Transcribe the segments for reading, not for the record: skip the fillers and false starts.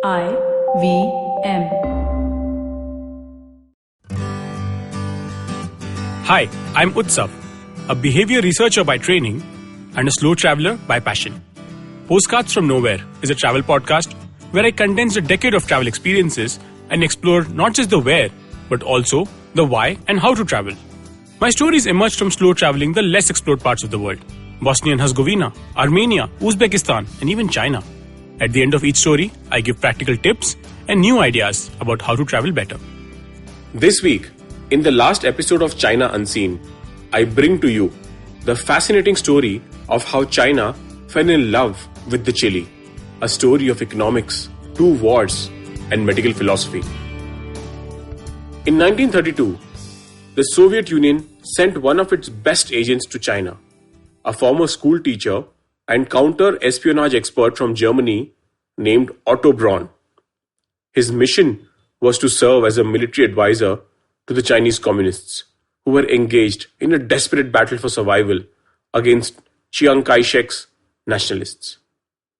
I-V-M. Hi, I'm Utsav, a behavior researcher by training and a slow traveler by passion. Postcards from Nowhere is a travel podcast where I condense a decade of travel experiences and explore not just the where, but also the why and how to travel. My stories emerged from slow traveling the less explored parts of the world: Bosnia and Herzegovina, Armenia, Uzbekistan, and even China. At the end of each story, I give practical tips and new ideas about how to travel better. This week, in the last episode of China Unseen, I bring to you the fascinating story of how China fell in love with the Chilli, a story of economics, 2 wars, and medical philosophy. In 1932, the Soviet Union sent one of its best agents to China, a former school teacher and counter-espionage expert from Germany named Otto Braun. His mission was to serve as a military advisor to the Chinese communists, who were engaged in a desperate battle for survival against Chiang Kai-shek's nationalists.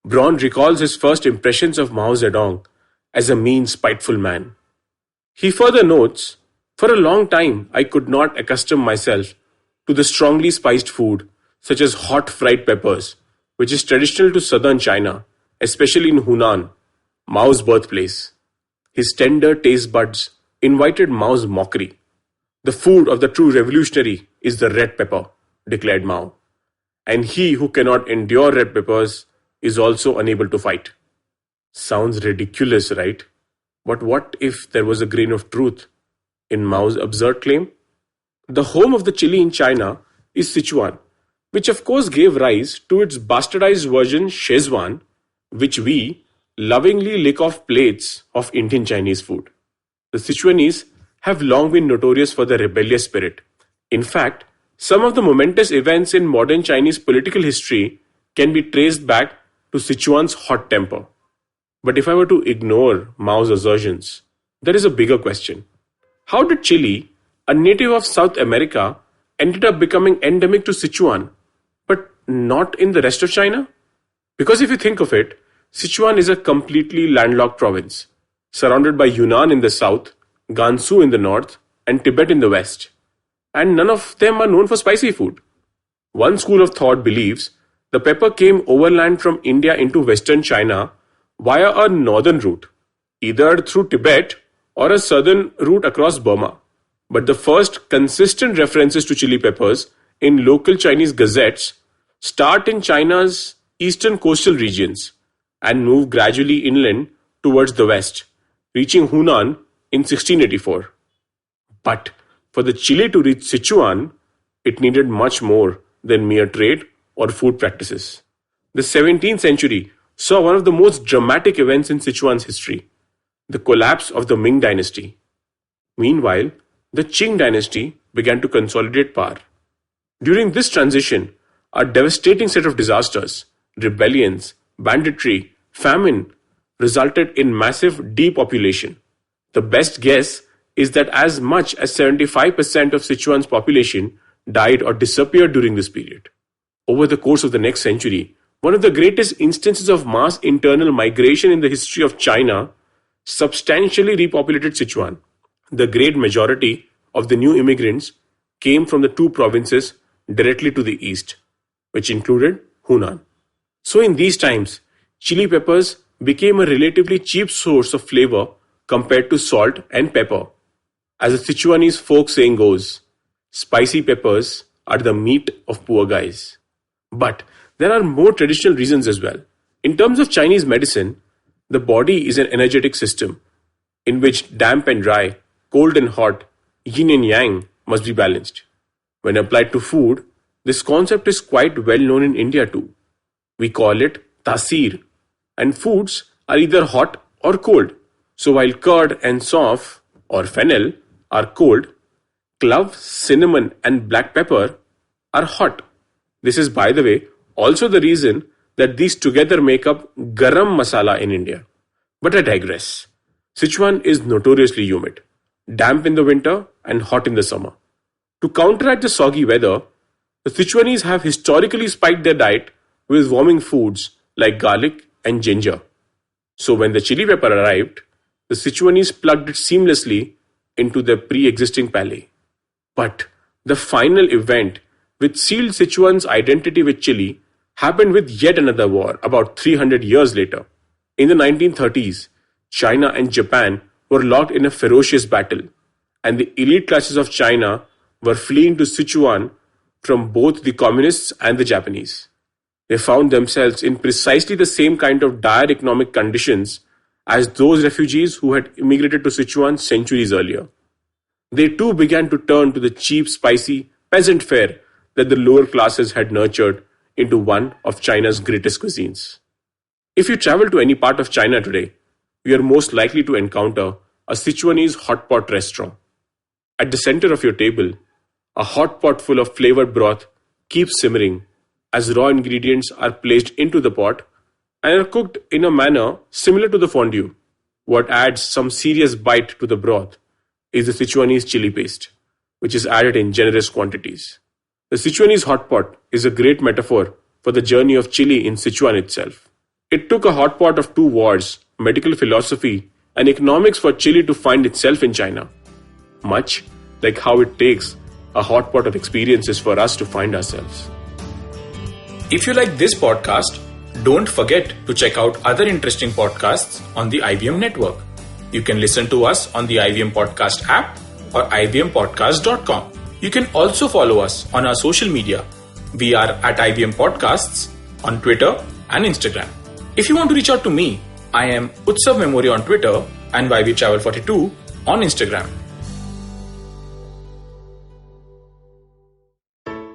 Braun recalls his first impressions of Mao Zedong as a mean, spiteful man. He further notes, "For a long time, I could not accustom myself to the strongly spiced food, such as hot fried peppers, which is traditional to southern China, especially in Hunan, Mao's birthplace." His tender taste buds invited Mao's mockery. "The food of the true revolutionary is the red pepper," declared Mao. "And he who cannot endure red peppers is also unable to fight." Sounds ridiculous, right? But what if there was a grain of truth in Mao's absurd claim? The home of the chili in China is Sichuan, which of course gave rise to its bastardized version Szechuan, which we lovingly lick off plates of Indian Chinese food. The Sichuanese have long been notorious for their rebellious spirit. In fact, some of the momentous events in modern Chinese political history can be traced back to Sichuan's hot temper. But if I were to ignore Mao's assertions, there is a bigger question. How did Chili, a native of South America, ended up becoming endemic to Sichuan, but not in the rest of China? Because if you think of it, Sichuan is a completely landlocked province, surrounded by Yunnan in the south, Gansu in the north, and Tibet in the west. And none of them are known for spicy food. One school of thought believes the pepper came overland from India into western China via a northern route, either through Tibet or a southern route across Burma. But the first consistent references to chili peppers in local Chinese gazettes start in China's eastern coastal regions and move gradually inland towards the west, reaching Hunan in 1684. But for the chili to reach Sichuan, it needed much more than mere trade or food practices. The 17th century saw one of the most dramatic events in Sichuan's history: the collapse of the Ming dynasty. Meanwhile, the Qing dynasty began to consolidate power. During this transition, a devastating set of disasters, rebellions, banditry, famine resulted in massive depopulation. The best guess is that as much as 75% of Sichuan's population died or disappeared during this period. Over the course of the next century, one of the greatest instances of mass internal migration in the history of China substantially repopulated Sichuan. The great majority of the new immigrants came from the 2 provinces directly to the east, which included Hunan. So in these times, chili peppers became a relatively cheap source of flavor compared to salt and pepper. As the Sichuanese folk saying goes, "Spicy peppers are the meat of poor guys." But there are more traditional reasons as well. In terms of Chinese medicine, the body is an energetic system in which damp and dry, cold and hot, yin and yang must be balanced. When applied to food, this concept is quite well known in India too. We call it tasir, and foods are either hot or cold. So while curd and sauf or fennel are cold, clove, cinnamon and black pepper are hot. This is, by the way, also the reason that these together make up garam masala in India. But I digress. Sichuan is notoriously humid, damp in the winter and hot in the summer. To counteract the soggy weather, the Sichuanese have historically spiked their diet with warming foods like garlic and ginger. So when the chili pepper arrived, the Sichuanese plugged it seamlessly into their pre-existing palate. But the final event, which sealed Sichuan's identity with chili, happened with yet another war about 300 years later. In the 1930s, China and Japan were locked in a ferocious battle, and the elite classes of China were fleeing to Sichuan from both the communists and the Japanese. They found themselves in precisely the same kind of dire economic conditions as those refugees who had immigrated to Sichuan centuries earlier. They too began to turn to the cheap, spicy peasant fare that the lower classes had nurtured into one of China's greatest cuisines. If you travel to any part of China today, you are most likely to encounter a Sichuanese hot pot restaurant. At the center of your table, a hot pot full of flavored broth keeps simmering as raw ingredients are placed into the pot and are cooked in a manner similar to the fondue. What adds some serious bite to the broth is the Sichuanese chili paste, which is added in generous quantities. The Sichuanese hot pot is a great metaphor for the journey of chili in Sichuan itself. It took a hot pot of two wars, medical philosophy, and economics for chili to find itself in China. Much like how it takes a hot pot of experiences for us to find ourselves. If you like this podcast, don't forget to check out other interesting podcasts on the IVM network. You can listen to us on the IVM Podcast app or ivmpodcast.com. You can also follow us on our social media. We are at IVM Podcasts on Twitter and Instagram. If you want to reach out to me, I am Utsav Mamoria on Twitter and YVTravel42 on Instagram.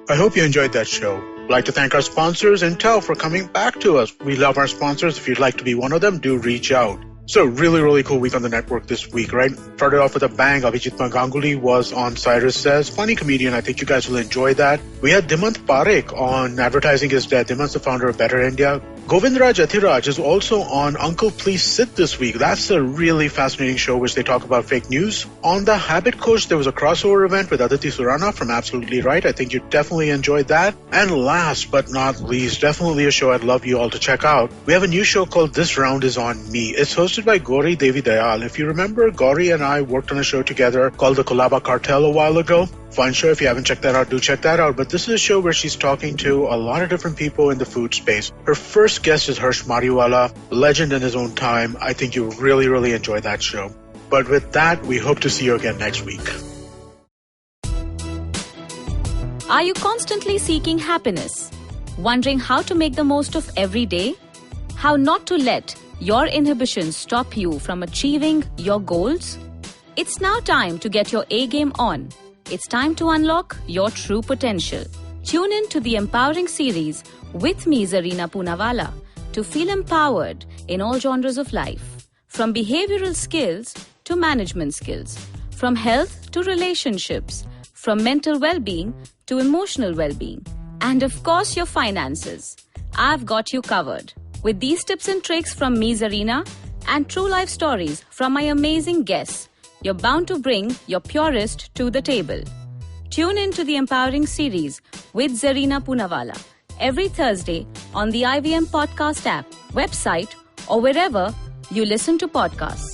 I hope you enjoyed that show. I'd like to thank our sponsors, Intel, for coming back to us. We love our sponsors. If you'd like to be one of them, do reach out. So really cool week on the network this week, right? Started off with a bang. Abhijit Ganguly was on Cyrus Says. Funny comedian. I think you guys will enjoy that. We had Dimant Parekh on Advertising is Dead. Dimant's the founder of Better India. Govindraj Athiraj is also on Uncle Please Sit this week. That's a really fascinating show which they talk about fake news. On the Habit Coach, there was a crossover event with Aditi Surana from Absolutely Right. I think you definitely enjoyed that. And last but not least, definitely a show I'd love you all to check out. We have a new show called This Round Is On Me. It's hosted by Gauri Devi Dayal. If you remember, Gauri and I worked on a show together called The Kolaba Cartel a while ago. Fun show. If you haven't checked that out, do check that out. But this is a show where she's talking to a lot of different people in the food space. Her first guest is Harsh Mariwala, a legend in his own time. I think you'll really enjoy that show. But with that, we hope to see you again next week. Are you constantly seeking happiness? Wondering how to make the most of every day? How not to let your inhibitions stop you from achieving your goals? It's now time to get your A-game on. It's time to unlock your true potential. Tune in to the Empowering series with me, Zarina Poonawalla, to feel empowered in all genres of life. From behavioral skills to management skills. From health to relationships. From mental well-being to emotional well-being. And of course, your finances. I've got you covered. With these tips and tricks from me, Zarina, and true life stories from my amazing guests, you're bound to bring your purest to the table. Tune in to the Empowering series with Zarina Poonawalla every Thursday on the IVM Podcast app, website, or wherever you listen to podcasts.